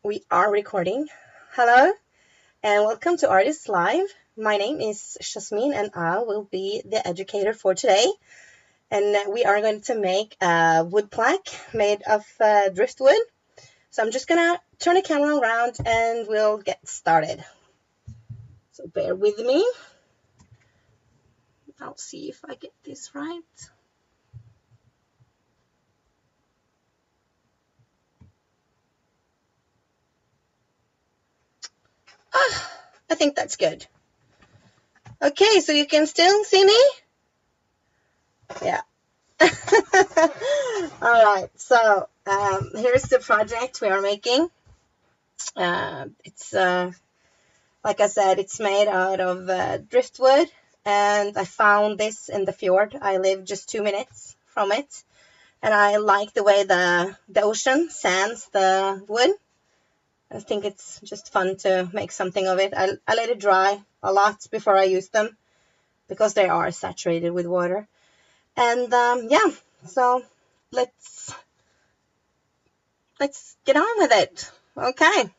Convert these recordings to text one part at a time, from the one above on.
We are recording. Hello and welcome to Artist Live. My name is Yasmin and I will be the educator for today. And we are going to make a wood plaque made of driftwood. So I'm just gonna turn the camera around and we'll get started. So bear with me. I'll see if I get this right. I think that's good. Okay, so you can still see me? Yeah. All right, so here's the project we are making. It's like I said, it's made out of driftwood, and I found this in the fjord. I live just 2 minutes from it, and I like the way the ocean sands the wood. I think it's just fun to make something of it. I let it dry a lot before I use them because they are saturated with water. And yeah, so let's get on with it. Okay.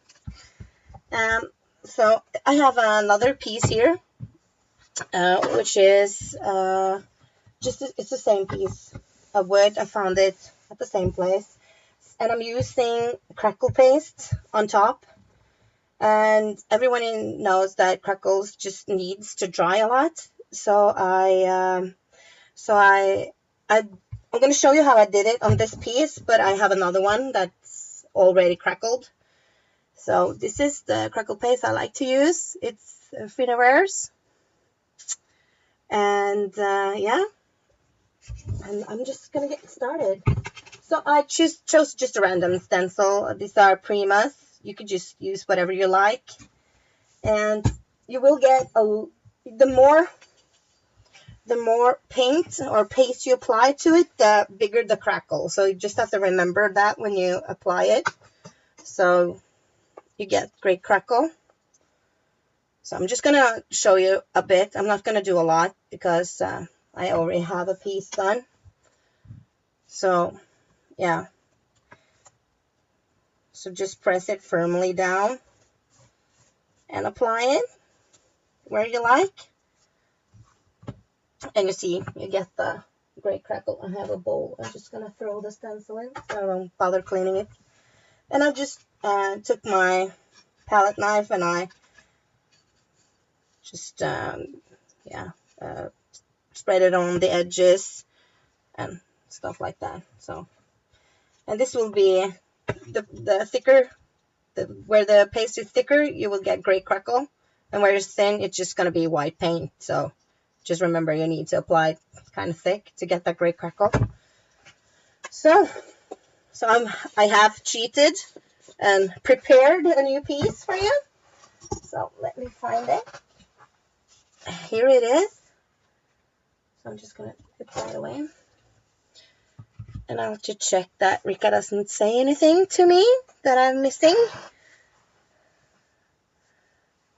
Um, so I have another piece here, which is it's the same piece of wood. I found it at the same place, and I'm using crackle paste on top. And everyone knows that crackles just needs to dry a lot. So I'm going to show you how I did it on this piece, but I have another one that's already crackled. So this is the crackle paste I like to use. It's Prima Flowers. And yeah, and I'm just going to get started. So I chose just a random stencil. These are Primas. You could just use whatever you like. And you will get the more paint or paste you apply to it, the bigger the crackle. So you just have to remember that when you apply it. So you get great crackle. So I'm just going to show you a bit. I'm not going to do a lot because I already have a piece done. So yeah. So just press it firmly down and apply it where you like. And you see, you get the great crackle. I have a bowl. I'm just going to throw the stencil in so I don't bother cleaning it. And I just took my palette knife and I just, spread it on the edges and stuff like that. So, and this will be the thicker, where the paste is thicker, you will get great crackle. And where it's thin, it's just going to be white paint. So just remember you need to apply it kind of thick to get that great crackle. So I have cheated and prepared a new piece for you. So let me find it. Here it is. So I'm just going to put that away. And I'll have to check that Rika doesn't say anything to me that I'm missing.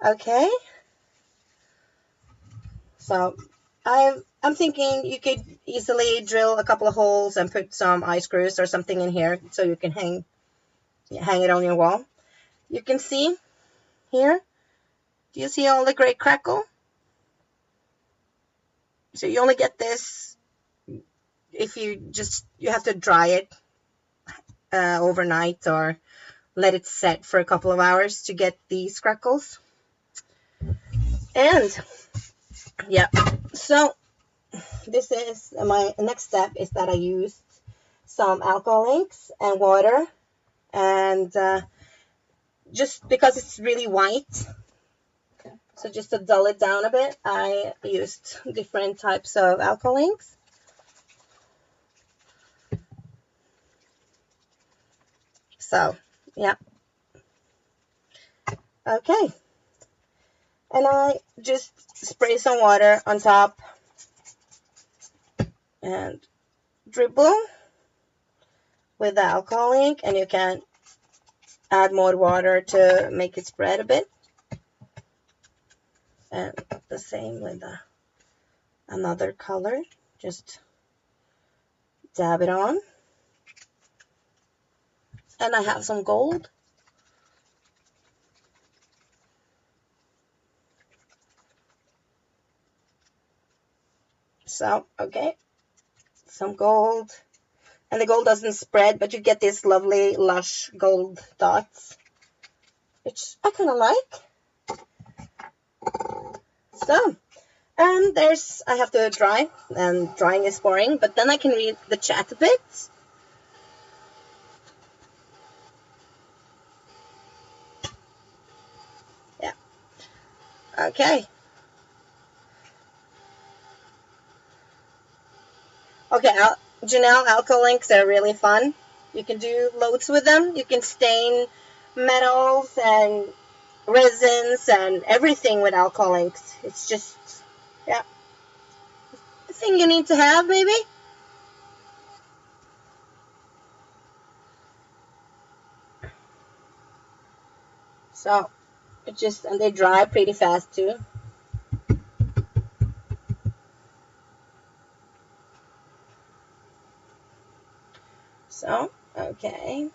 Okay. So I'm thinking you could easily drill a couple of holes and put some ice screws or something in here so you can hang it on your wall. You can see here. Do you see all the great crackle? So you only get this if you have to dry it overnight or let it set for a couple of hours to get these crackles. And yeah, so this is my next step is that I used some alcohol inks and water, and just because it's really white, so just to dull it down a bit, I used different types of alcohol inks. So yeah, okay, and I just spray some water on top and dribble with the alcohol ink, and you can add more water to make it spread a bit. And the same with another color. Just dab it on. And I have some gold. So, okay, some gold. And the gold doesn't spread, but you get these lovely, lush gold dots, which I kind of like. So, and I have to dry, and drying is boring, but then I can read the chat a bit. Yeah. Okay. Okay, Janelle, alcohol inks are really fun. You can do loads with them. You can stain metals and resins and everything with alcohol inks. It's just, yeah, a thing you need to have, maybe. So, and they dry pretty fast too. So, okay.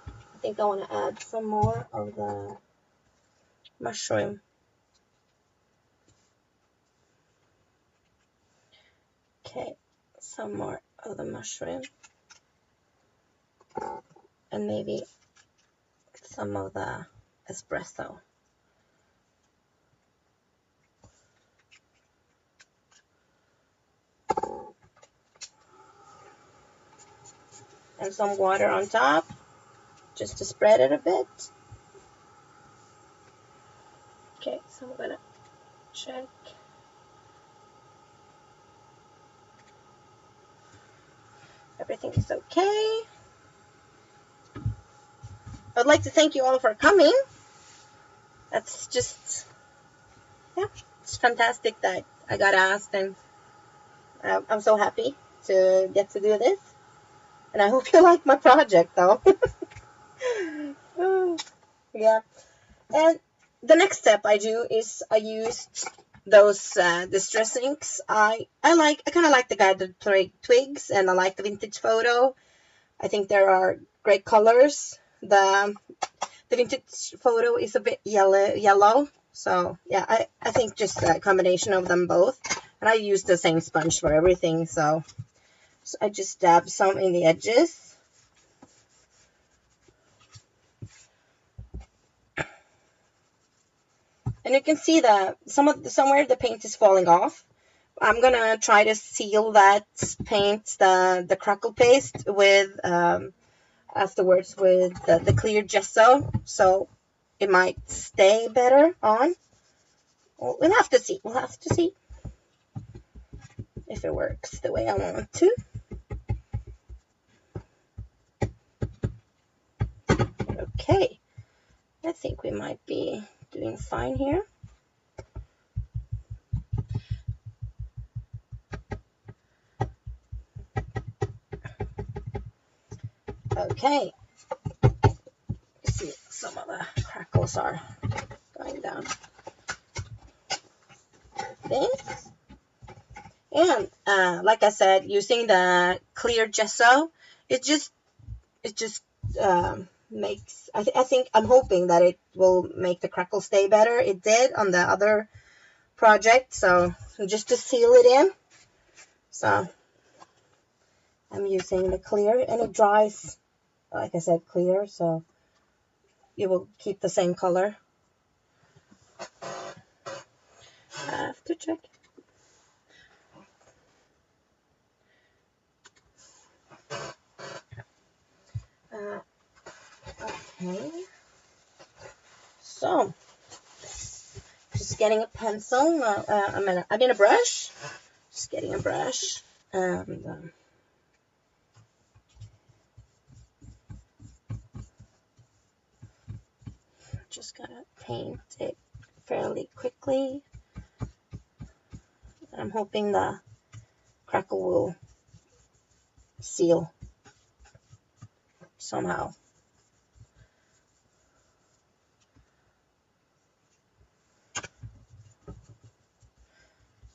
I think I want to add some more of the mushroom. Okay, some more of the mushroom. And maybe some of the espresso. And some water on top, just to spread it a bit. Okay, so I'm gonna check. Everything is okay. I'd like to thank you all for coming. That's just, yeah, it's fantastic that I got asked, and I'm so happy to get to do this. And I hope you like my project, though. Yeah. And the next step I do is I use those distress inks. I kind of like the guided twigs, and I like the vintage photo. I think there are great colors. The vintage photo is a bit yellow. So yeah, I think just a combination of them both. And I use the same sponge for everything, so I just dab some in the edges. And you can see that somewhere the paint is falling off. I'm gonna try to seal that paint, the crackle paste, with afterwards with the clear gesso, so it might stay better on. We'll have to see. We'll have to see if it works the way I want to. Okay, I think we might be doing fine here. Okay, let's see, some of the crackles are going down. This. And like I said, using the clear gesso, it just makes, I think, I'm hoping that it will make the crackle stay better. It did on the other project, so just to seal it in. So I'm using the clear, and it dries, like I said, clear, so you will keep the same color. I have to check. Okay. So, just getting a pencil. I mean a brush. Just getting a brush, and just gonna paint it fairly quickly. I'm hoping the crackle will seal somehow.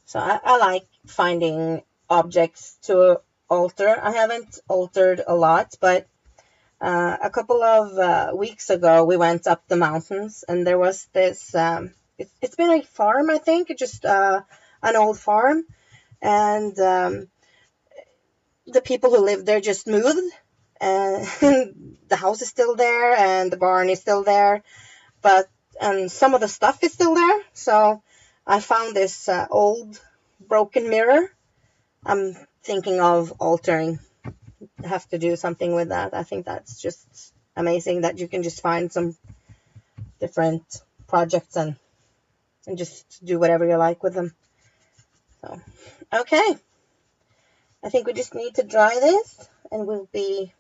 So I like finding objects to alter. I haven't altered a lot, but A couple of weeks ago, we went up the mountains, and there was this. It's been a farm, I think, just an old farm, and the people who lived there just moved, and the house is still there, and the barn is still there, but and some of the stuff is still there. So I found this old broken mirror. I'm thinking of altering. I have to do something with that. I think that's just amazing that you can just find some different projects and just do whatever you like with them. So, okay. I think we just need to dry this and we'll be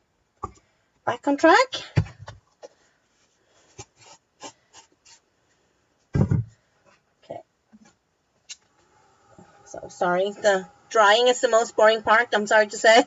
back on track. Okay. So sorry, the drying is the most boring part, I'm sorry to say.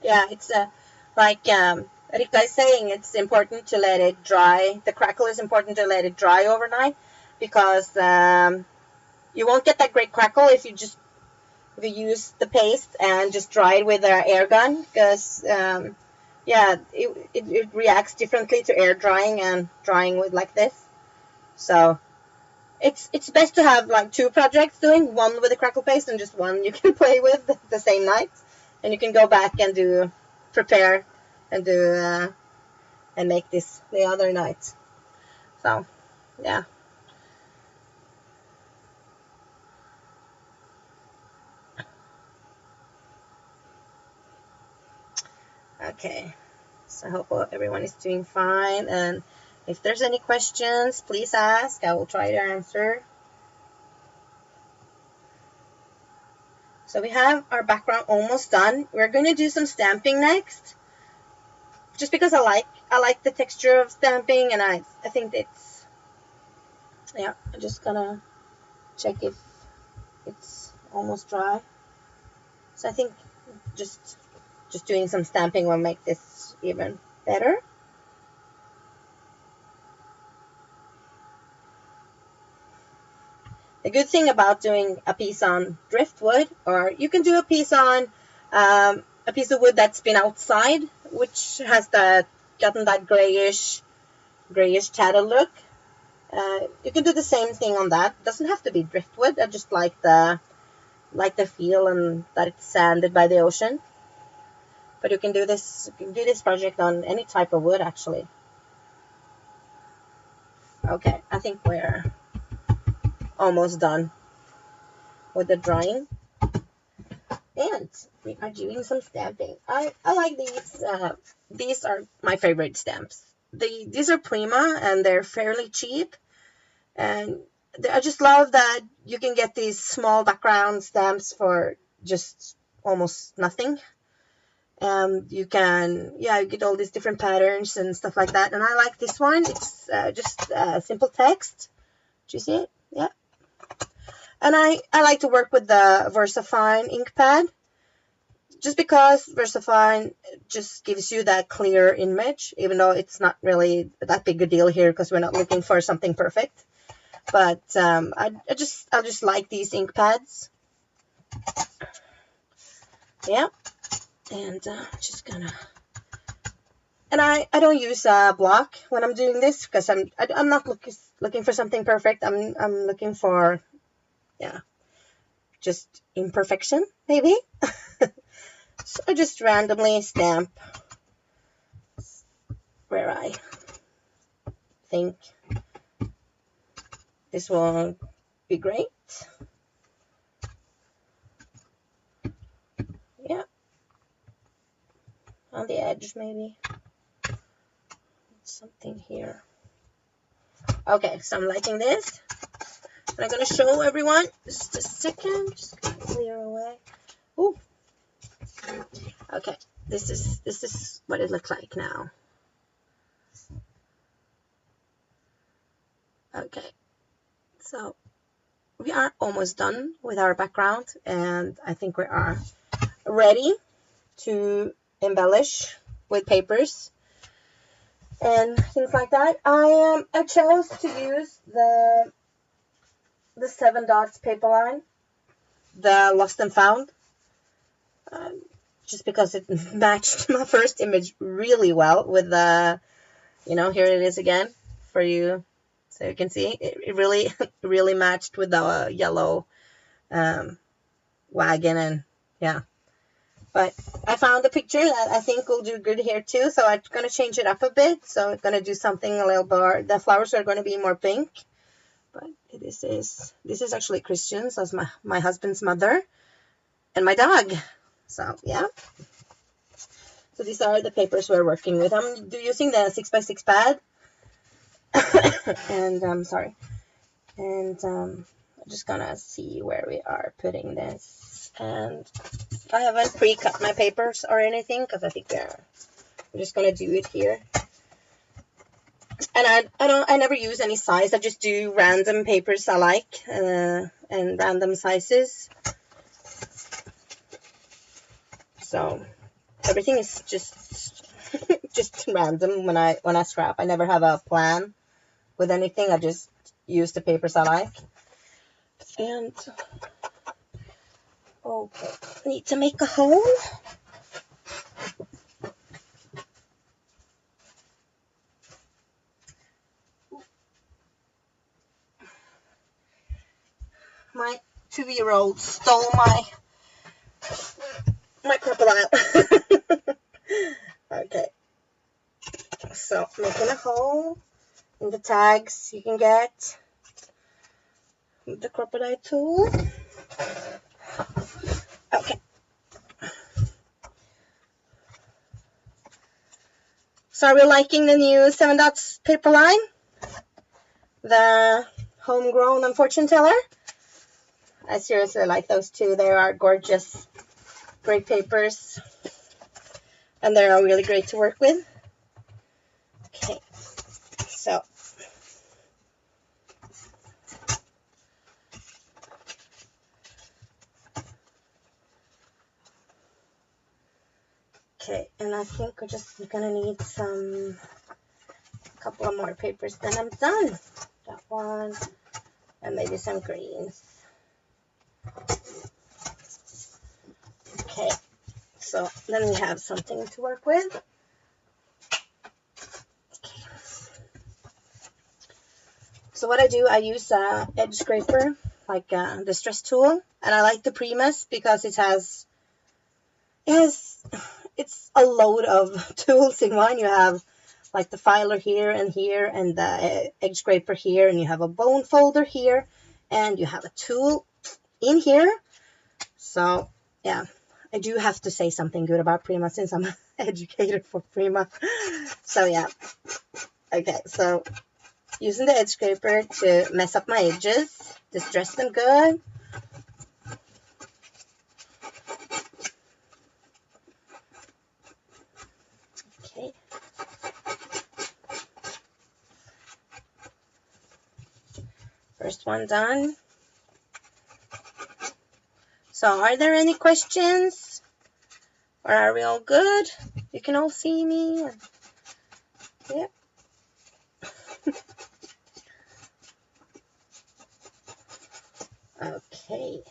Yeah, it's like Rika is saying, it's important to let it dry. The crackle is important to let it dry overnight because you won't get that great crackle if you use the paste and just dry it with an air gun because yeah, it reacts differently to air drying and drying with like this. So it's best to have like two projects doing, one with the crackle paste and just one you can play with the same night, and you can go back and do prepare and do and make this the other night. So yeah. Okay. So I hope everyone is doing fine, and if there's any questions, please ask. I will try to answer. So we have our background almost done. We're going to do some stamping next, just because I like the texture of stamping, and I think it's, yeah. I'm just gonna check if it's almost dry. So I think just just doing some stamping will make this even better. The good thing about doing a piece on driftwood, or you can do a piece on a piece of wood that's been outside, which has that gotten that grayish tattered look. You can do the same thing on that. It doesn't have to be driftwood. I just like the feel and that it's sanded by the ocean. But you can do this project on any type of wood actually. Okay, I think we're almost done with the drawing. And we are doing some stamping. I like these. These are my favorite stamps. These are Prima and they're fairly cheap. And I just love that you can get these small background stamps for just almost nothing. You can, yeah, you get all these different patterns and stuff like that. And I like this one. It's just simple text. Do you see it? Yeah. And I like to work with the VersaFine ink pad, just because VersaFine just gives you that clear image, even though it's not really that big a deal here because we're not looking for something perfect. But I just like these ink pads. Yeah, and just gonna. And I don't use a block when I'm doing this because I'm not looking for something perfect. I'm looking for, yeah, just imperfection maybe. So I just randomly stamp where I think this will be great. Yeah, on the edge maybe. Something here. Okay, so I'm liking this. And I'm gonna show everyone. Just a second. Just gonna clear away. Ooh. Okay, this is what it looks like now. Okay, so we are almost done with our background, and I think we are ready to embellish with papers and things like that. I chose to use the 7 dots paper line, the Lost and Found, just because it matched my first image really well with the, here it is again for you, so you can see it really really matched with the yellow wagon, and yeah. But I found a picture that I think will do good here too, so I'm going to change it up a bit. So I'm going to do something a little more, the flowers are going to be more pink. But this is actually Christian, so it's my husband's mother and my dog. So yeah. So these are the papers we're working with. I'm using the 6x6 pad. And I'm sorry. And I'm just going to see where we are putting this. And I haven't pre-cut my papers or anything because I think we're just gonna do it here. And I never use any size. I just do random papers I like, and random sizes. So everything is just just random when I scrap. I never have a plan with anything. I just use the papers I like. And okay, need to make a hole. My 2-year-old stole my crocodile. Okay, so making a hole in the tags you can get with the crocodile tool. Okay. So are we liking the new 7 dots paper line? The homegrown and fortune teller? I seriously like those two. They are gorgeous, great papers, and they are really great to work with. Okay, so okay, and I think we're just gonna need a couple of more papers, then I'm done. That one, and maybe some greens. Okay, so then we have something to work with. Okay. So what I do, I use a edge scraper, like a distress tool, and I like the Primas because it's a load of tools in one. You have like the filer here, and the edge scraper here, and you have a bone folder here, and you have a tool in here. So yeah, I do have to say something good about Prima since I'm educated for Prima. So yeah, okay, so using the edge scraper to mess up my edges, distress them good. Okay. First one done. So are there any questions? Or are we all good? You can all see me? Yep. Okay.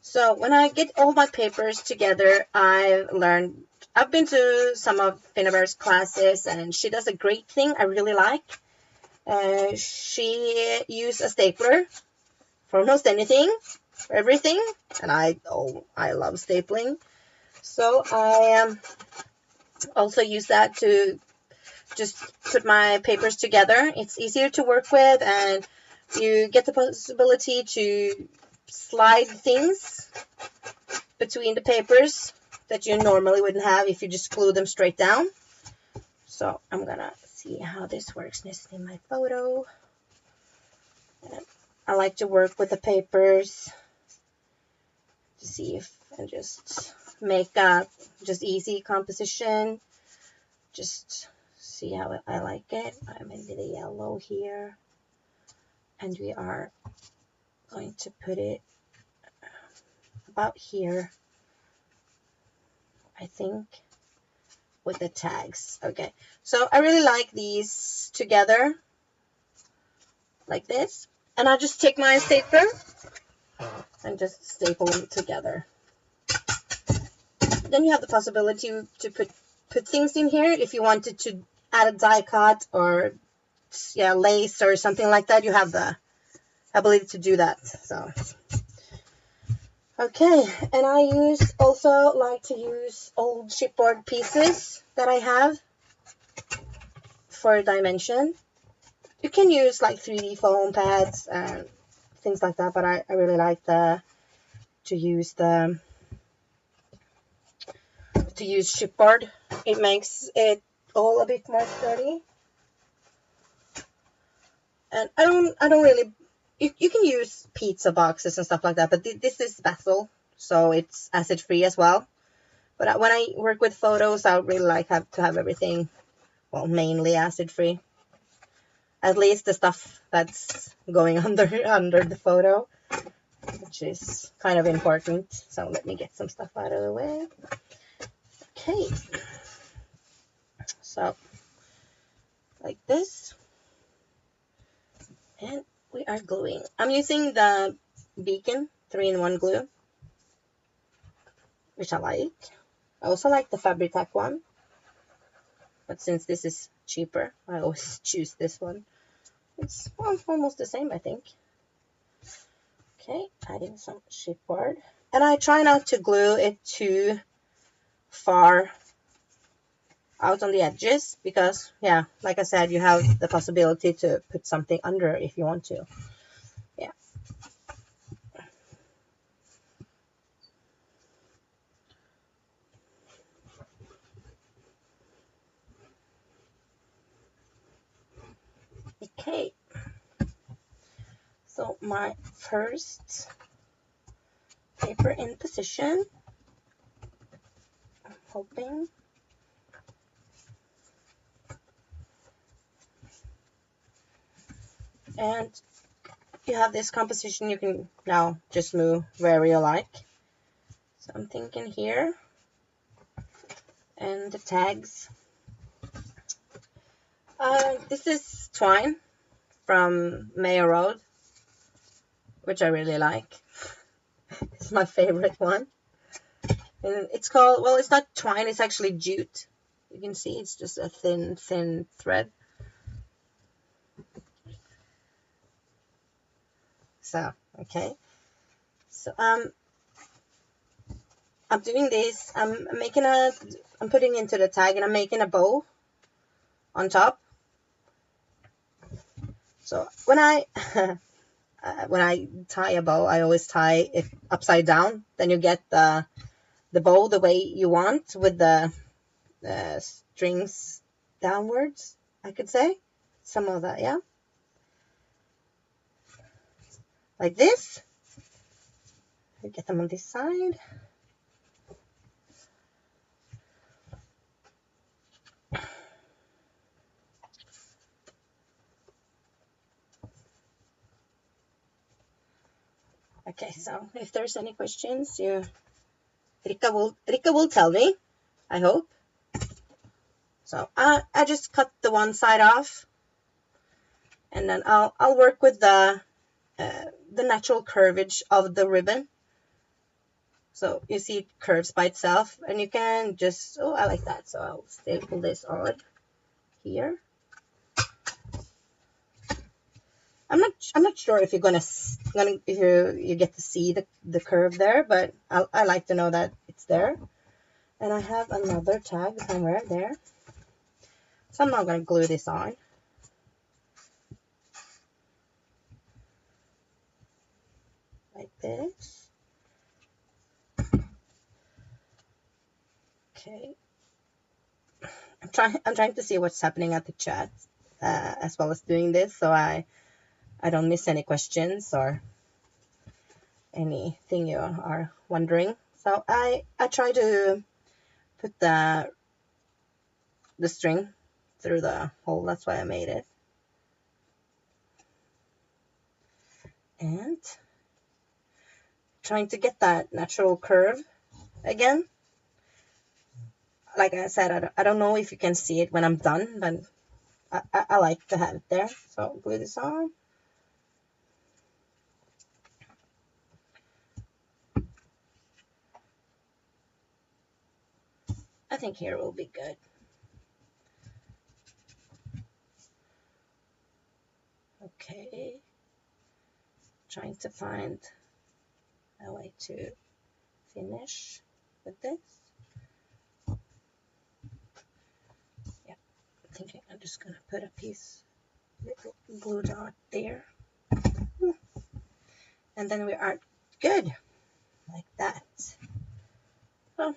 So when I get all my papers together, I've been to some of Finnaber's classes, and she does a great thing I really like. She used a stapler for almost anything, for everything, and I love stapling. So I also use that to just put my papers together. It's easier to work with, and you get the possibility to slide things between the papers that you normally wouldn't have if you just glue them straight down. So I'm gonna see how this works. This is my photo. And I like to work with the papers to see if and just make a just easy composition. Just see how I like it. Maybe the yellow here. And we are going to put it about here, I think, with the tags. Okay, so I really like these together like this. And I'll just take my stapler and just staple them together. Then you have the possibility to put things in here. If you wanted to add a die cut or lace or something like that, you have the ability to do that. So okay, and I also like to use old chipboard pieces that I have for dimension. You can use like 3D foam pads and things like that, but I really like to use chipboard. It makes it all a bit more sturdy. And I don't really, you can use pizza boxes and stuff like that, but this is basil, so it's acid free as well. But when I work with photos, I really like to have everything, well, mainly acid free. At least the stuff that's going under the photo, which is kind of important. So let me get some stuff out of the way. Okay, so like this, and we are gluing. I'm using the Beacon 3-in-1 glue, which I like. I also like the Fabri-Tac one, but since this is cheaper, I always choose this one. It's almost the same, I think. Okay, adding some chipboard. And I try not to glue it too far out on the edges because, yeah, like I said, you have the possibility to put something under if you want to. Yeah. Okay. So my first paper in position. I'm hoping. And you have this composition, you can now just move wherever you like. So I'm thinking here. And the tags. This is twine from Mayo Road, which I really like. It's my favorite one. And it's called, well, it's not twine, it's actually jute. You can see it's just a thin thread. So, okay. So, I'm doing this. I'm putting into the tag and I'm making a bow on top. So when I tie a bow, I always tie it upside down. Then you get the bow the way you want with the strings downwards, I could say. Some of that, yeah. Like this. Get them on this side. Okay, so if there's any questions, Rika will tell me, I hope. So I just cut the one side off, and then I'll work with the natural curvage of the ribbon. So you see it curves by itself, and you can just, oh, I like that. So I'll staple this on here. I'm not sure if you're if you get to see the curve there, but I like to know that it's there. And I have another tag somewhere there. So I'm not going to glue this on. Like this. Okay. I'm trying to see what's happening at the chat, as well as doing this, so I don't miss any questions or anything you are wondering. So I try to put the string through the hole. That's why I made it. And trying to get that natural curve again. Like I said, I don't know if you can see it when I'm done, but I like to have it there. So glue this on. I think here will be good. Okay. Trying to find a way to finish with this. Yeah, I think I'm just gonna put a piece little glue dot there. And then we are good, like that. Oh.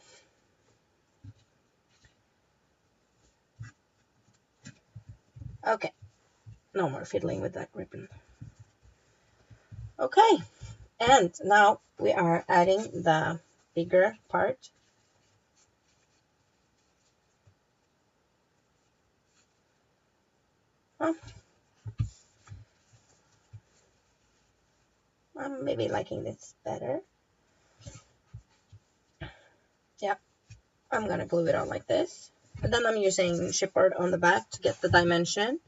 Okay, no more fiddling with that ribbon. Okay, and now we are adding the bigger part. Oh, I'm maybe liking this better. Yeah, I'm gonna glue it on like this. And then I'm using chipboard on the back to get the dimension.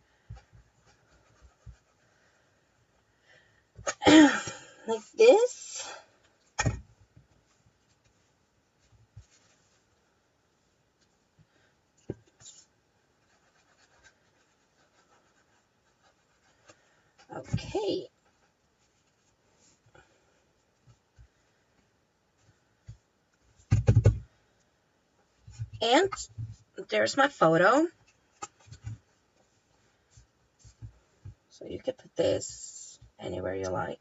Like this. Okay. And there's my photo. So you could put this anywhere you like.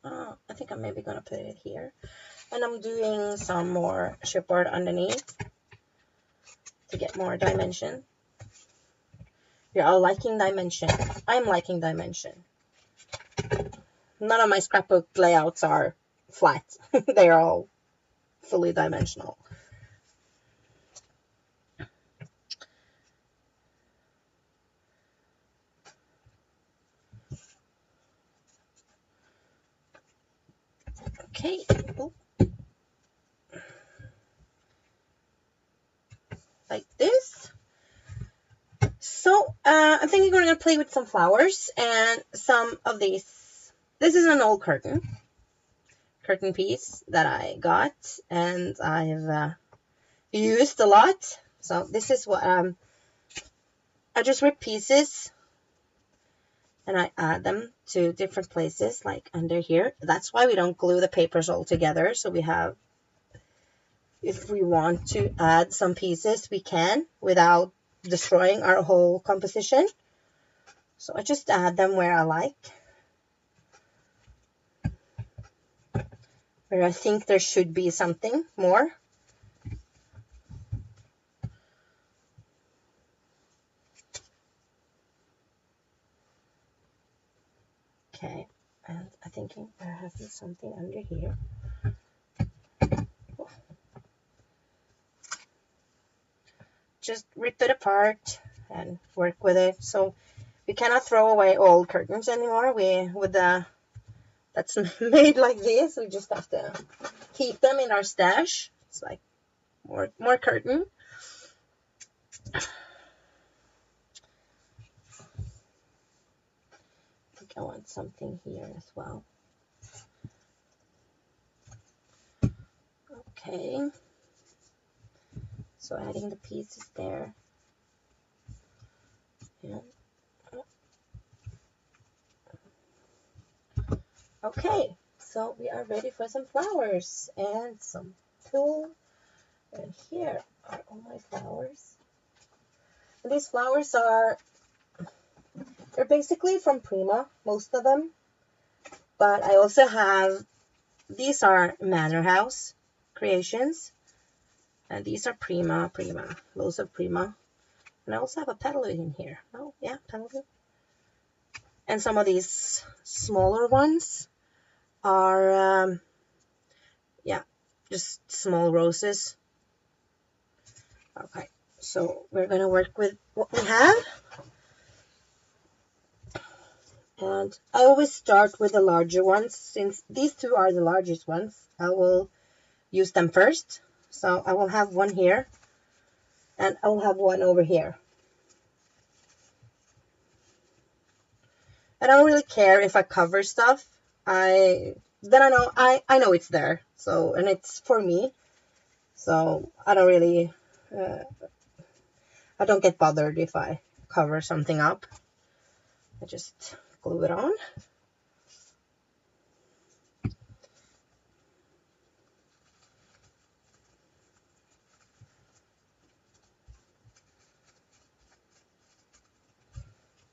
I think I'm maybe gonna put it here. And I'm doing some more chipboard underneath to get more dimension. You're all liking dimension. I'm liking dimension. None of my scrapbook layouts are flat. They are all fully dimensional. Okay. Ooh. Like this. So I think we're going to play with some flowers and some of these. This is an old curtain piece that I got and I've used a lot. So this is what I just rip pieces and I add them to different places, like under here. That's why we don't glue the papers all together. So we have, if we want to add some pieces, we can without destroying our whole composition. So I just add them where I like, where I think there should be something more. Okay, and I'm thinking I have something under here. Just rip it apart and work with it. So we cannot throw away old curtains anymore. With the that's made like this, we just have to keep them in our stash. It's like more curtain. I think I want something here as well. Okay. So adding the pieces there. Yeah. Okay, so we are ready for some flowers and some tulle. And here are all my flowers. And these flowers they're basically from Prima, most of them. But I also have, these are Manor House creations. And these are Prima, loads of Prima. And I also have a petaloo in here. Oh, yeah, petaloo. And some of these smaller ones are, yeah, just small roses. Okay, So we're going to work with what we have. And I always start with the larger ones. Since these two are the largest ones, I will use them first. So I will have one here, and I will have one over here. And I don't really care if I cover stuff. I know it's there. So, and it's for me. So I don't really, I don't get bothered if I cover something up. I just glue it on.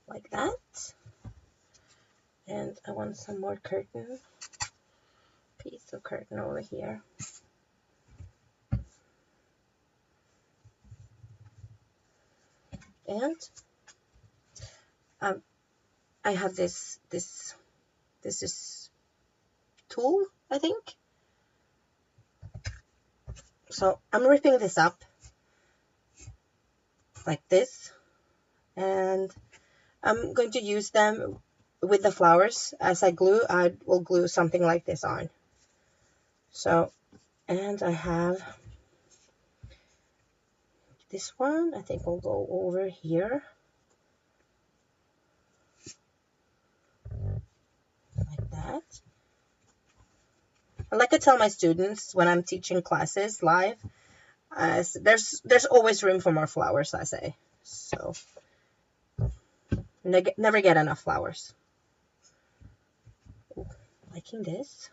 Like that. And I want some more curtain, piece of curtain over here. And I have this is tool, I think. So I'm ripping this up like this, and I'm going to use them with the flowers. As I glue, I will glue something like this on. So, and I have this one. I think I'll go over here like that. And like I tell my students when I'm teaching classes live, there's always room for more flowers, I say. So never get enough flowers. Ooh, liking this.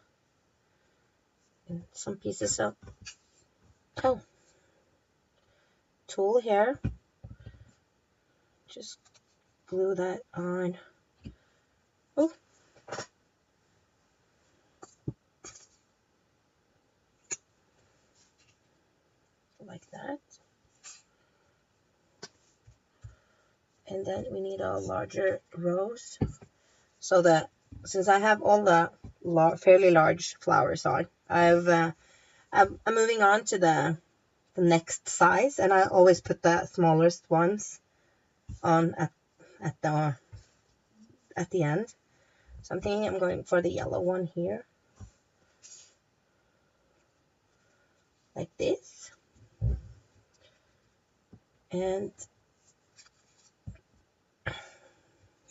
And some pieces of tool here. Just glue that on. Oh, like that. And then we need a larger rose, so that since I have all the fairly large flowers on, I'm moving on to the next size, and I always put the smallest ones on at the end. So I'm thinking I'm going for the yellow one here, like this, and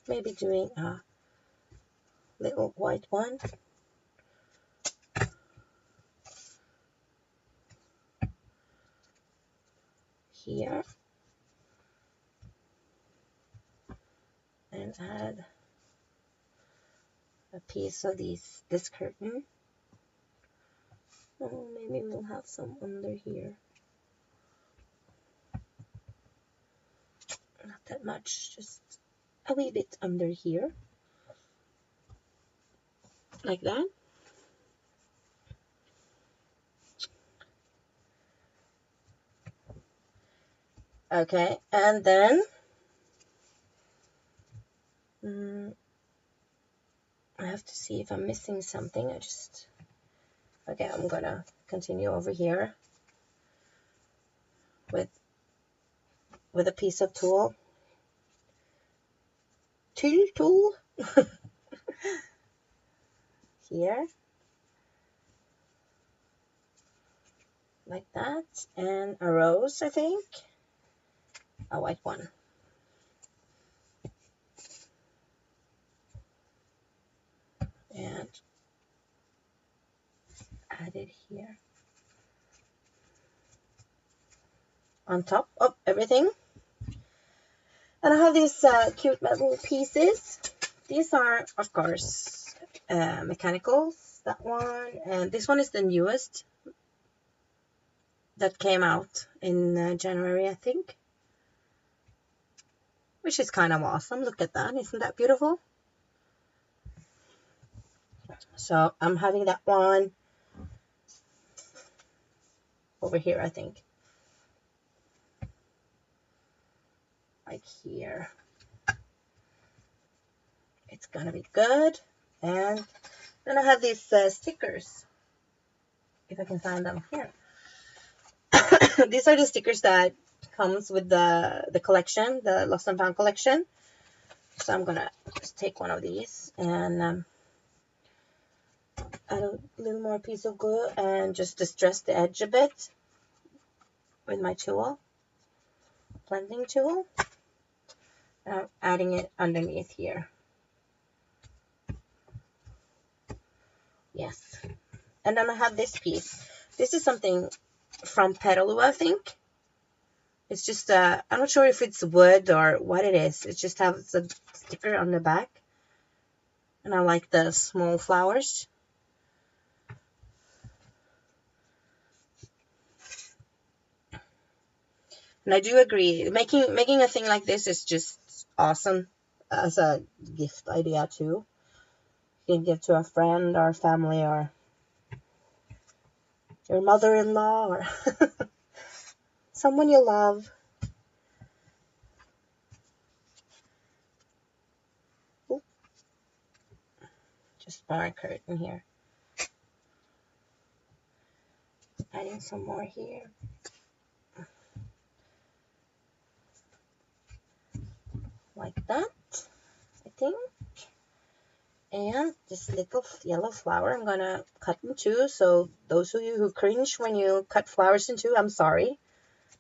maybe doing a little white one here, and add a piece of this curtain. Oh, maybe we'll have some under here. Not that much, just a wee bit under here, like that. Okay, and then I have to see if I'm missing something. Okay, I'm gonna continue over here with a piece of tool. Tool here, like that, and a rose, I think, a white one. And add it here on top of everything. And I have these cute metal pieces. These are, of course, mechanicals, that one. And this one is the newest that came out in January, I think. Which is kind of awesome. Look at that. Isn't that beautiful? So I'm having that one over here, I think. Like here. It's gonna be good. And then I have these stickers, if I can find them here. These are the stickers that comes with the collection, the Lost and Found collection. So I'm gonna just take one of these and add a little more piece of glue and just distress the edge a bit with my tool, blending tool. And I'm adding it underneath here. Yes. And then I have this piece. This is something from Petaloo, I think. It's just, I'm not sure if it's wood or what it is. It just has a sticker on the back. And I like the small flowers. And I do agree. Making a thing like this is just awesome as a gift idea too. You can give to a friend or family or your mother-in-law or someone you love. Ooh. Just bar curtain here. Adding some more here. Like that, I think. And this little yellow flower, I'm gonna cut in two. So those of you who cringe when you cut flowers in two, I'm sorry.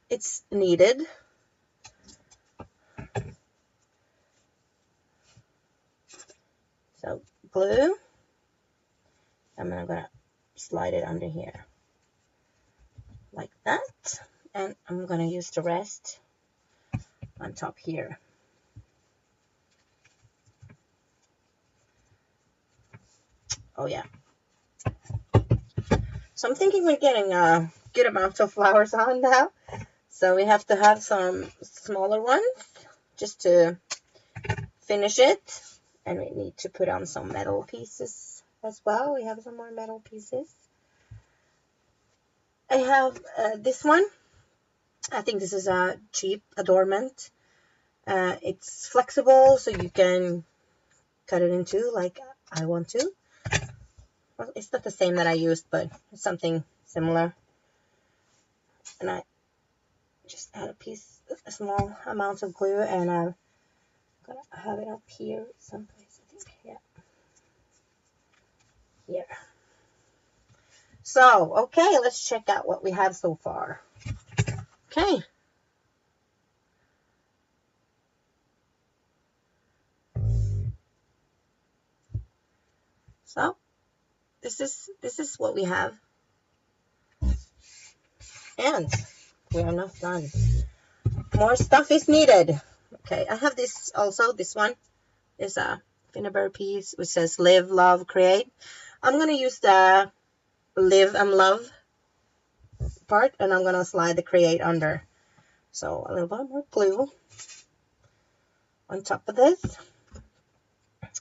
It's needed. So glue. And I'm gonna slide it under here. Like that. And I'm gonna use the rest on top here. Oh yeah. So I'm thinking we're getting a good amount of flowers on now. So we have to have some smaller ones just to finish it. And we need to put on some metal pieces as well. We have some more metal pieces. I have this one. I think this is a cheap adornment. It's flexible, so you can cut it in two like I want to. Well, it's not the same that I used, but it's something similar. And I just add a small amount of glue, and I'm gonna have it up here someplace, I think. Yeah. Here. So, okay, let's check out what we have so far. Okay. So, this is what we have. And we are not done. More stuff is needed. Okay, I have this also. This one is a vinegar piece which says live, love, create. I'm going to use the live and love part, and I'm going to slide the create under. So a little bit more glue on top of this.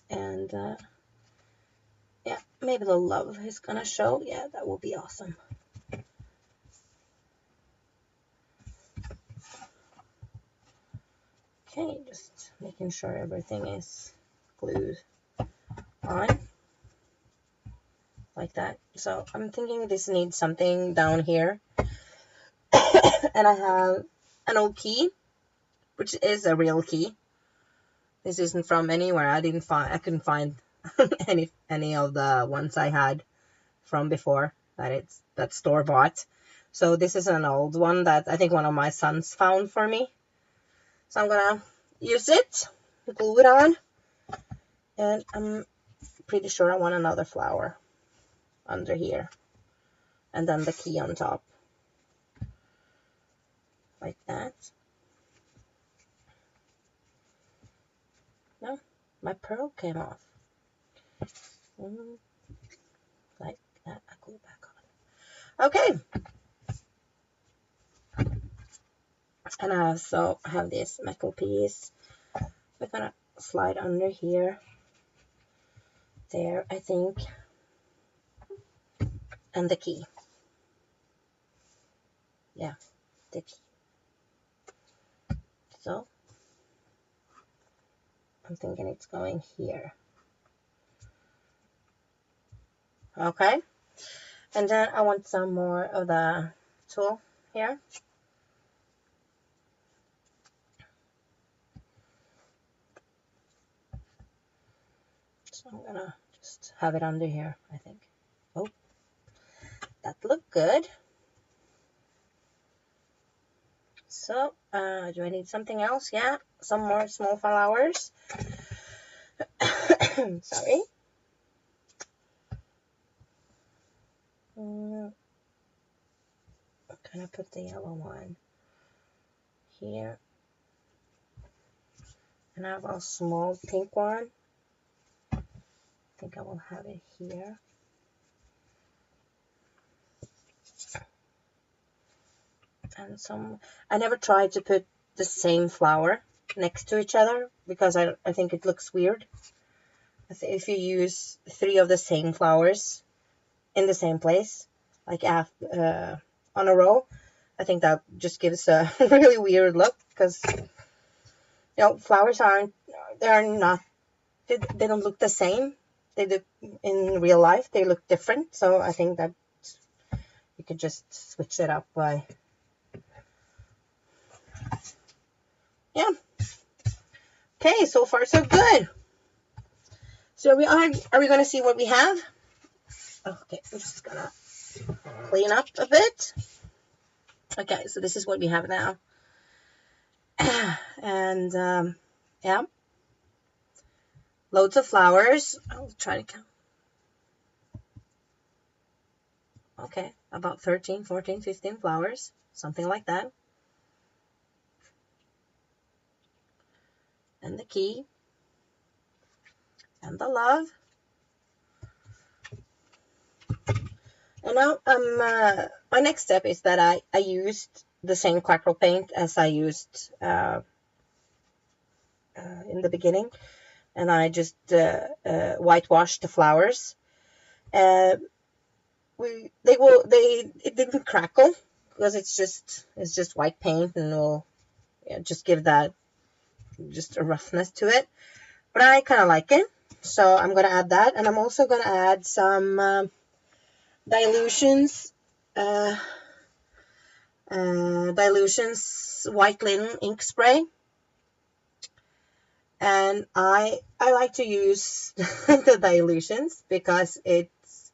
And yeah, maybe the love is going to show. Yeah, that will be awesome. Okay, just making sure everything is glued on like that. So I'm thinking this needs something down here. And I have an old key, which is a real key. This isn't from anywhere. I couldn't find any of the ones I had from before that store bought. So this is an old one that I think one of my sons found for me. So I'm gonna use it, glue it on, and I'm pretty sure I want another flower under here, and then the key on top, like that. No, my pearl came off. Like that. I glue back on. Okay. And I also have this metal piece. We're gonna slide under here. There, I think. And the key. Yeah, the key. So, I'm thinking it's going here. Okay. And then I want some more of the tool here. So I'm gonna just have it under here, I think. Oh, that looked good. So, do I need something else? Yeah, some more small flowers. Sorry. I'm gonna put the yellow one here. And I have a small pink one. I think I will have it here. And some, I never tried to put the same flower next to each other because I think it looks weird. If you use 3 of the same flowers in the same place, like on a row, I think that just gives a really weird look because, you know, flowers they don't look the same. They do in real life, they look different. So I think that you could just switch it up by, yeah. Okay, so far so good. So are we going to see what we have? Okay, I'm just going to clean up a bit. Okay, so this is what we have now. And, yeah. Loads of flowers. I'll try to count. Okay, about 13, 14, 15 flowers. Something like that. And the key. And the love. And now my next step is that I used the same crackle paint as I used in the beginning, and I just whitewashed the flowers. It didn't crackle because it's just white paint, and will just give that just a roughness to it. But I kind of like it, so I'm gonna add that, and I'm also gonna add some dilutions. Dilutions white linen ink spray, and I like to use the dilutions because it's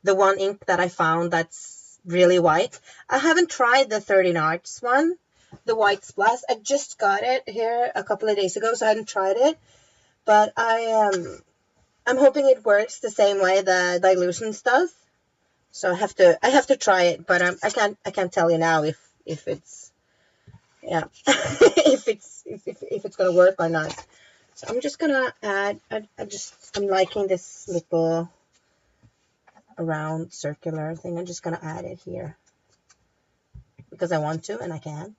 the one ink that I found that's really white. I haven't tried the 13 Arts one, the white splash. I just got it here a couple of days ago, so I hadn't tried it, but I'm hoping it works the same way the dilutions does. So I have to try it, but I can't tell you now if it's, yeah, if it's gonna work or not. So I'm just gonna add. I'm liking this little round circular thing. I'm just gonna add it here because I want to and I can.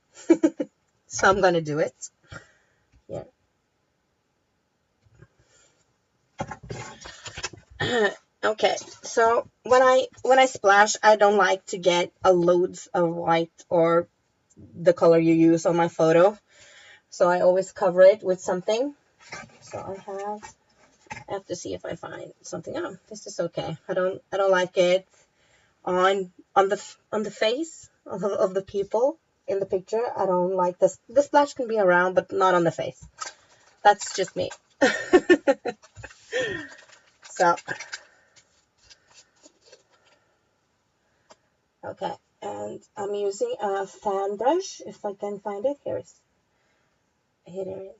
So I'm gonna do it. Yeah. Okay. So when I splash, I don't like to get a loads of white or the color you use on my photo. So I always cover it with something. So I have to see if I find something. Oh, this is okay. I don't like it on the face of the people in the picture. I don't like this. The splash can be around, but not on the face. That's just me. So, okay, and I'm using a fan brush. If I can find it, here it is.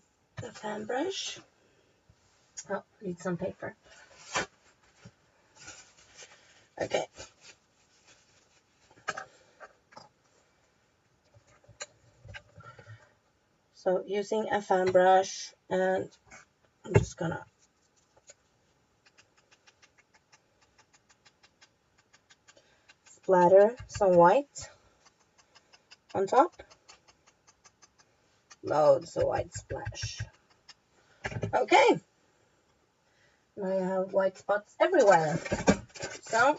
The fan brush. Oh, need some paper. Okay. So using a fan brush, and I'm just gonna splatter some white on top. Loads of white splash. Okay. Now I have white spots everywhere. So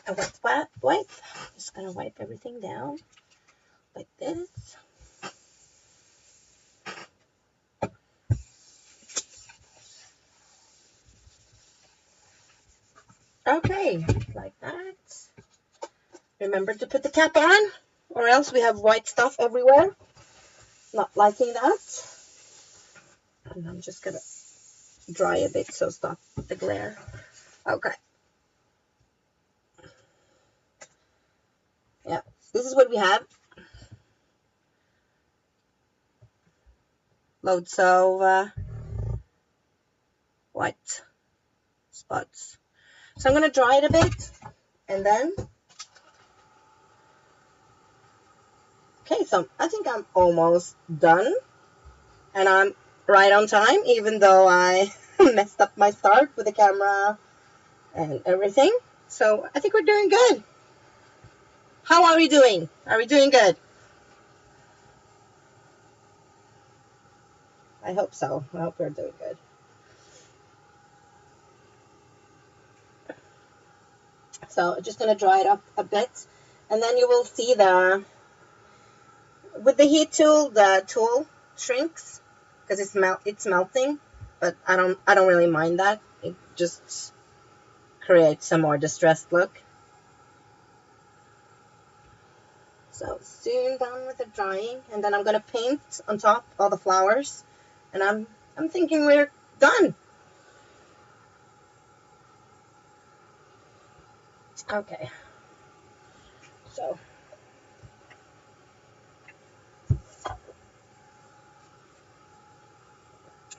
a wet wipe. Just gonna wipe everything down like this. Okay, like that. Remember to put the cap on, or else we have white stuff everywhere. Not liking that. And I'm just gonna dry a bit, so stop the glare. Okay. Yeah, this is what we have. Loads of white spots. So I'm gonna dry it a bit, and then, okay, so I think I'm almost done, and I'm right on time, even though I messed up my start with the camera and everything. So I think we're doing good. How are we doing? Are we doing good? I hope so. I hope we're doing good. So I'm just gonna dry it up a bit, and then you will see with the heat tool, the tool shrinks because it's melting, but I don't really mind that. It just creates a more distressed look. So soon done with the drying, and then I'm gonna paint on top all the flowers, and I'm thinking we're done. Okay. So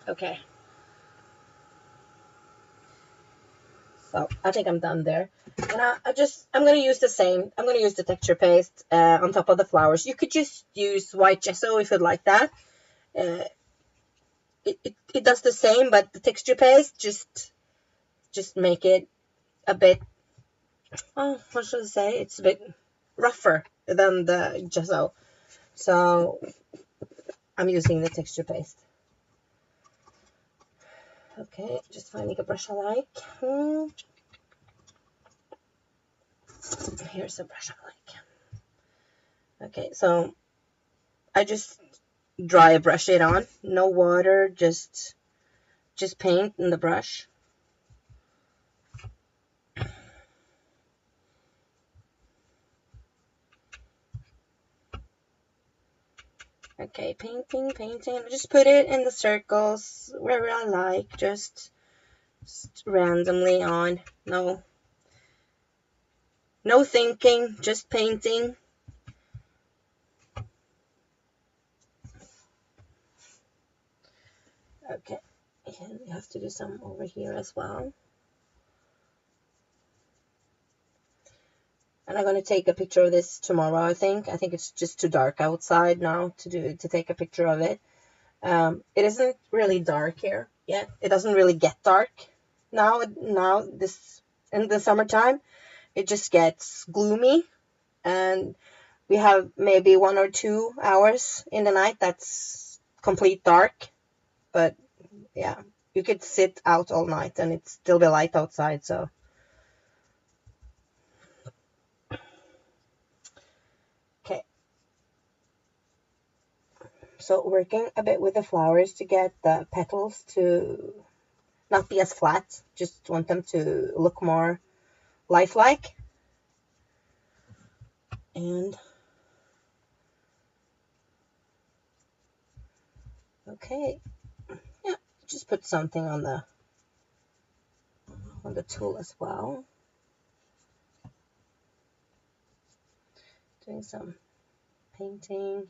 okay. So I think I'm done there. And I'm going to use the same. I'm going to use the texture paste on top of the flowers. You could just use white gesso if you'd like that. Uh, it does the same, but the texture paste just make it a bit, oh, what should I say? It's a bit rougher than the gesso. So I'm using the texture paste. Okay, just finding a brush I like. Here's a brush I like. Okay, so I just dry brush it on. No water, just paint in the brush. Okay, painting. Just put it in the circles wherever I like, just randomly on. No thinking, just painting. Okay, and we have to do some over here as well. And I'm gonna take a picture of this tomorrow. I think it's just too dark outside now to take a picture of it. It isn't really dark here yet. It doesn't really get dark now. This in the summertime, it just gets gloomy, and we have maybe 1 or 2 hours in the night that's complete dark. But yeah, you could sit out all night and it still be light outside. So okay. So working a bit with the flowers to get the petals to not be as flat. Just want them to look more lifelike. And okay, yeah, just put something on the tool as well. Doing some painting.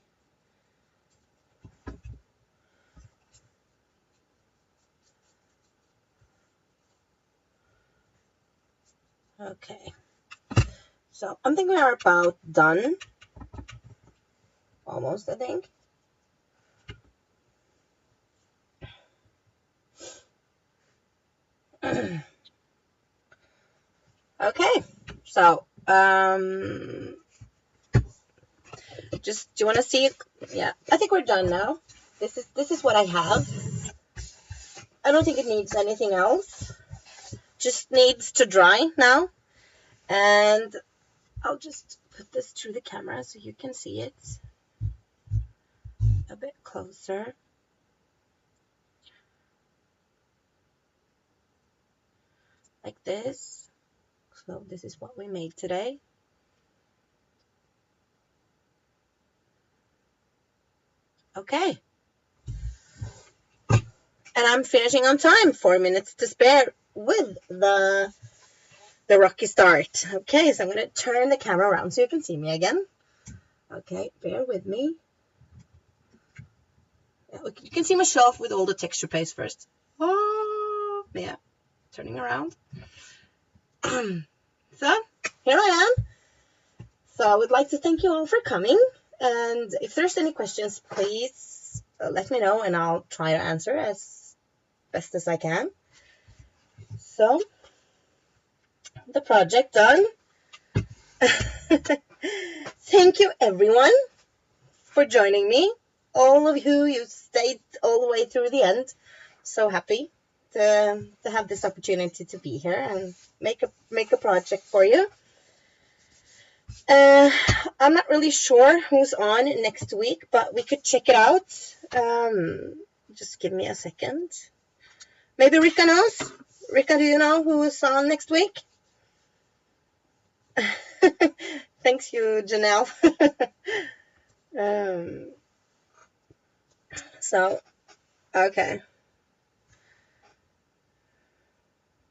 Okay, so I'm thinking we are about done. Almost, I think. Okay, so just do you want to see it? Yeah, I think we're done now. This is what I have. I don't think it needs anything else. Just needs to dry now, and I'll just put this through the camera so you can see it a bit closer. Like this. So this is what we made today. Okay. And I'm finishing on time, 4 minutes to spare with the rocky start. Okay, so I'm going to turn the camera around so you can see me again. Okay, bear with me. You can see my shelf with all the texture paste first. Oh, yeah, turning around. So, here I am. So I would like to thank you all for coming. And if there's any questions, please let me know and I'll try to answer as best as I can. So, the project done. Thank you everyone for joining me. All of you stayed all the way through the end. So happy to have this opportunity to be here and make a project for you. I'm not really sure who's on next week, but we could check it out. Just give me a second. Maybe Rika knows. Rika, do you know who's on next week? Thanks you, Janelle. So, okay.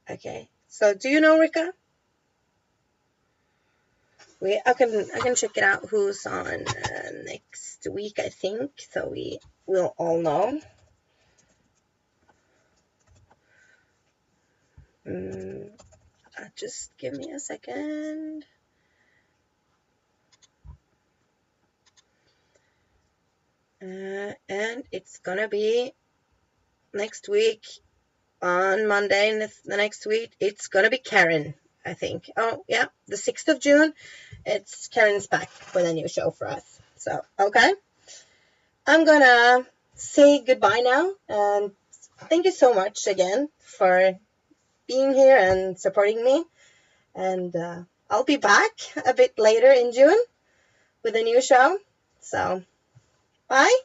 Okay. So, do you know Rika? I can check it out who's on next week, I think, so we will all know. Just give me a second. And it's gonna be next week on Monday, the next week, it's gonna be Karen, I think. Oh, yeah, the 6th of June, it's Karen's back with a new show for us. So, okay. I'm gonna say goodbye now, and thank you so much again for being here and supporting me. And I'll be back a bit later in June with a new show. So, bye.